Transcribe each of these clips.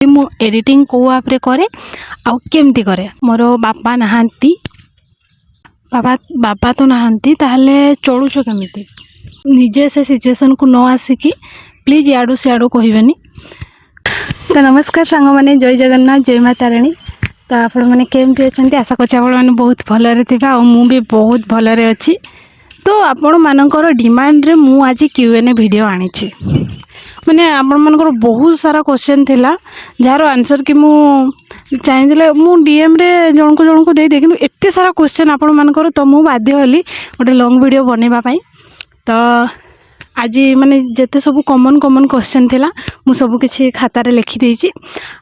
मु एडिटिंग को आप रे करे आउ केमती करे मोर बापा नहांती बाबा बापा तो नहांती ताहले चलुछ केमिति निजे से सिचुएशन को न आसिकी प्लीज याडू सियाडू कहबेनी। तो नमस्कार सांग माने जय जगन्नाथ जय माता रानी। तो आपण मैंने केमती अच्छा आशा कर मैंने बहुत भलरे थे आ मु भी बहुत भलरे अच्छी। तो आपण मानकर डिमांड रे मु आज Q&A वीडियो आनी माने आपण मानकर बहुत सारा क्वेश्चन थिला जार आंसर कि मु चाहिए मु डीएम रे जन को दे दे कि एते सारा क्वेश्चन आपण मानकर तो मु बाध्य हली गोटे लॉन्ग वीडियो बनैबा पई। तो आज माने जेते सब कॉमन कॉमन क्वेश्चन थिला मु सब किछि खाता रे लिखि देछि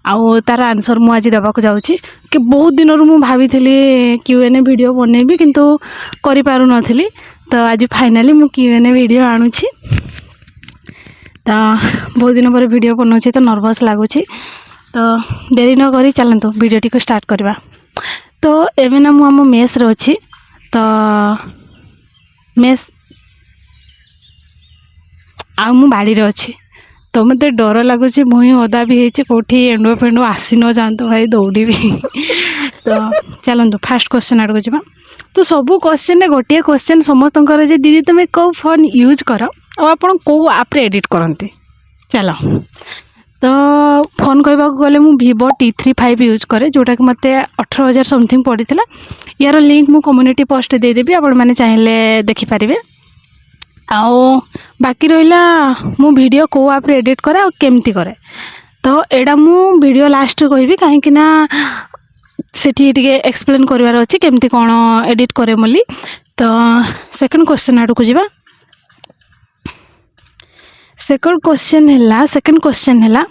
आउ तार आंसर मु आज देबा को जाउछि कि बहुत दिन रु मु भाबिथिली Q&A वीडियो बनैबी किंतु करि पारु नथिली। तो आज फाइनली मु Q&A वीडियो आनुछि। तो बहुत दिन पर वीडियो बनाऊँ तो नर्वस लगुच। तो देरी न करी चलतु वीडियो टी को स्टार्ट करवा। तो एवं ना मु मेस रे अछि। तो मेस आ मु बाड़ी रे अछि। तो मत डर लगुच भूई ओदा भी है कौटी एंडो फेंडो आसी न जातु भाई दौड़ी भी। तो चलतु फास्ट क्वेश्चन आड़ को जावा। तो सबू क्वेश्चन गोटे क्वेश्चन समस्त दीदी तुम्हें कौ फोन यूज कर आप कौ आप एडिट करते चलो। तो फोन कहवाक गले मु Vivo T35 यूज करे जोटा कि मत 18,000 समथिंग पड़ी था। यार लिंक मु कम्युनिटी पोस्ट देदेवी आपण मैंने चाहिए देखिपारे। आओ बाकी रहा मु वीडियो को आप एडिट करे और केमती करे। तो एडा मु वीडियो लास्ट कहबी कहीं ना सेठी टिके एक्सप्लेन करिवार अछि केमती कोन एडिट करे मोली। तो सेकंड क्वेश्चन आड़ को जीवा। सेकंड क्वेश्चन है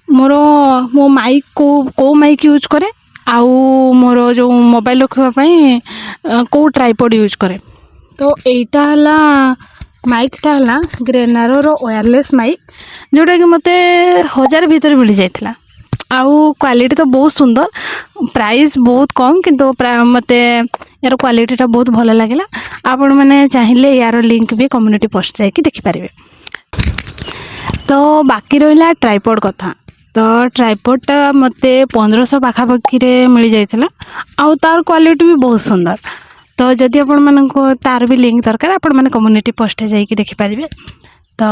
मोर मो माइक को माइक यूज करे आउ मोर जो मोबाइल रखापी को ट्राइपॉड यूज करे। तो एटा हला माइकटा हला ग्रेनारो रो वायरलेस माइक जोटा कि मते 1000 भीतर मिल जाइथिला आउ क्वालिटी तो बहुत सुंदर प्राइस बहुत कम किंतु मते यार क्वालिटीटा बहुत भल लगे। आपण मैंने चाहिए यार लिंक भी कम्युनिटी पोस्ट जाकि देखिपारे। तो बाकी रहा ट्राइपॉड कथा। तो ट्राइपॉडटा मते 1500 पाखापाखि मिल जाइथिला आउ तार क्वालिटी भी बहुत सुंदर। तो जदि आपण मानको तार भी लिंक दरकार आपण माने कम्युनिटी पोस्ट जाकि देखिपारे। तो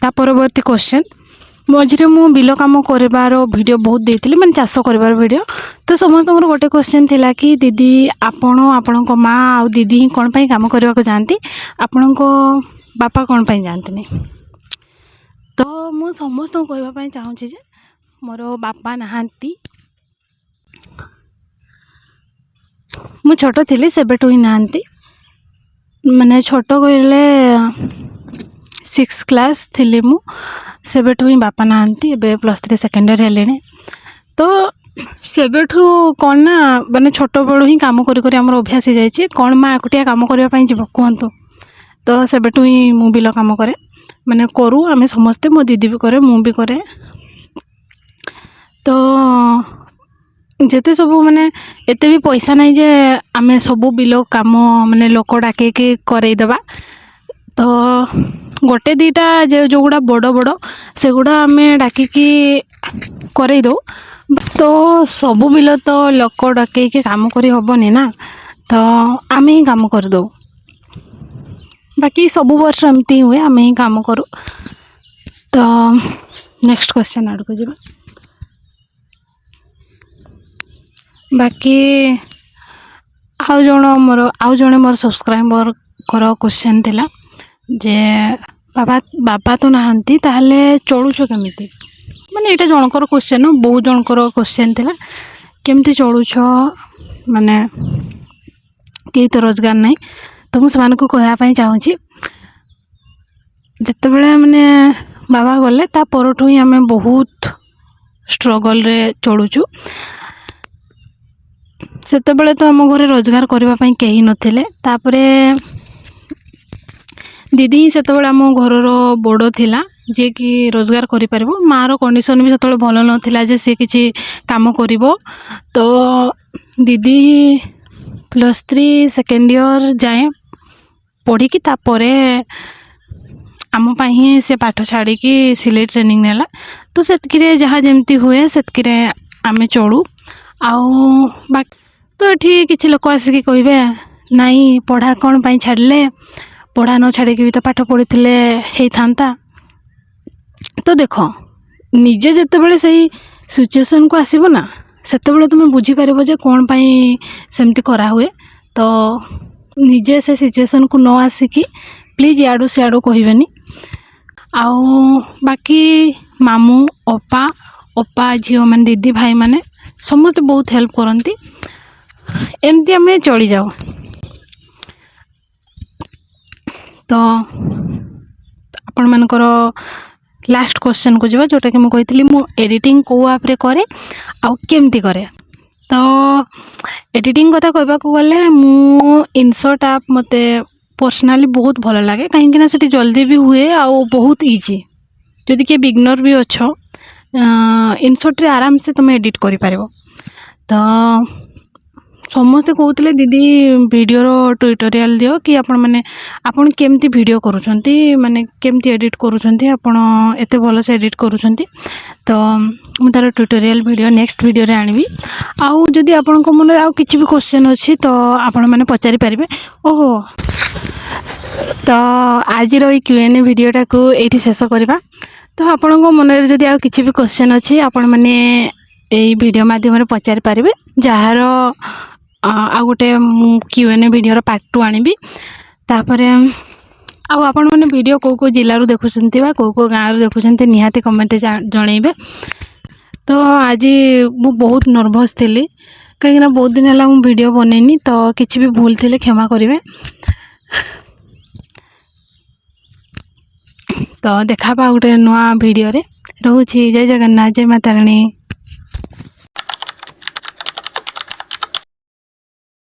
ता परवर्ती क्वेश्चन मझे मु बिल काम कर वीडियो बहुत देती मैंने चाष कर वीडियो। तो समस्त गोटे क्वेश्चन थिला कि दीदी आपण माँ आउ दीदी ही कौन पाई काम करने को जाती आपण बापा कौन पाई जाती। तो मु समस्त कहवाई चाहूँगी जे मोर बापा नहांती मु छोट थी सेबेठू ही नहांती माने छोट कहले 6 क्लास थी मु सेबेठू ही बापा नहांती एबे +3 सेकेंड ईयर हेले। तो सेबेठू कौन ना माने छोट बड़ू ही काम करी आमर अभ्यास हो जाए कौन माँ एकुटिया काम करने जीव कहतु। तो सेबेठू ही मु बिल काम करे माने करूँ आमे समस्ते मो दीदी भी करे मु भी करे। तो जेते सब माने एते भी पैसा नहीं जे आमे सबू बिल काम माने लोक डाके करई देबा। तो गोटे दीटा जो गुड़ा बड़ बड़ से गुड़ा आमे डाकिकी करई दो। तो सबू बिल तो लोक डाके काम करी हबनी ना। तो आमे ही काम कर दो बाकी सबू वर्ष एमती हुए आमे ही काम करूँ। तो नेक्स्ट क्वेश्चन आड़ को जीवा। बाकी आउ जणे मोर सब्सक्राइबर कर क्वेश्चन थिला जे बाबा तो नहांती ताहले चलुछ केमिति माने एटा जनकर क्वेश्चन बहुत जनकर क्वेश्चन थिला केमिति चलुछ माने कई तो रोजगार नहीं। तो मुझे को कहवाई चाहूँगी जिते बड़े माने बाबा गले ता परठू ही आमे बहुत स्ट्रगल रे चलुचु। सेते बड़े तो आम घरे रोजगार करने कहीं नथिले तापरे दीदी ही सेते बड़े आम घर बड़ थिला जे कि रोजगार करि परिबो। माँ रो कंडीशन भी सेते भल नथिला जे से किछि काम करिवो। तो दीदी +3 सेकेंड ईयर जाए पढ़ी कि तापरे आम ही से पाठ छाड़ी सिलाई ट्रेनिंग नेला तो सेतकिरे जहाँ जमती हुए सेतकिरे आमे चलू आउ बाकी तो ये किसी लोक आसिक कहे नाई पढ़ा कौन पाई छाड़े पढ़ा न छाड़ी भी तो पाठ पढ़ी होता तो देख निजे जिते से सिचुएसन को आसब ना सेते तुम बुझीपार जे कौन पाई सेमती करा हुए तो निजे से सिचुएसन को न आसिकी प्लीज याडू सियाडू कहबेनी आउ बाकी मामू अपा अपा झील मैंने दीदी भाई माने समस्त बहुत हेल्प करती एमती आम चली जाओ तो आपण मानकर लास्ट क्वेश्चन को जावा जोटा कि मुझे कही मु एडिटिंग को आप रे करे आउ केमती करे तो एडिटिंग कथा कहबा को गले मु इनशॉट आप मते पर्सनाली बहुत भल लगे कहीं से जल्दी भी हुए आउ बहुत इजी जदि किए बिगनर भी अच्छो इनशॉट रे आराम से तुम एडिट करि पारिबो तो समस्ते कहते दीदी वीडियो ट्यूटोरियल दियो कि आपण माने आपण केमती वीडियो करूछंती माने केमती एडिट करूछंती आपण एते भल से एडिट करूछंती तो मु तार ट्यूटोरियल वीडियो नेक्स्ट वीडियो रे आनिबी आउ जदि आपण को मन आउ किछि भी क्वेश्चन अछि तो आपण माने पचारि पारिबे ओहो तो आज रो Q&A वीडियोटा को एठी शेष करबा तो आपण को मन रे जदि आउ किछि भी क्वेश्चन अछि आपण माने एई वीडियो माध्यम रे पचारि पारिबे जहार आ गोटे Q&A वीडियो पार्ट 2 आनिबी तापरे आपण मैंने वीडियो को जिलू देखुंत को गाँव देखुंत निहाती कमेंट जनइबे तो आज मु बहुत नर्भस थी कहीं बहुत दिन है मुझे वीडियो बनैनी तो किसी भी भूल थी क्षमा करेंगे तो देखा गोटे नुआ वीडियो रे रोची जय जगन्नाथ जय माता रानी।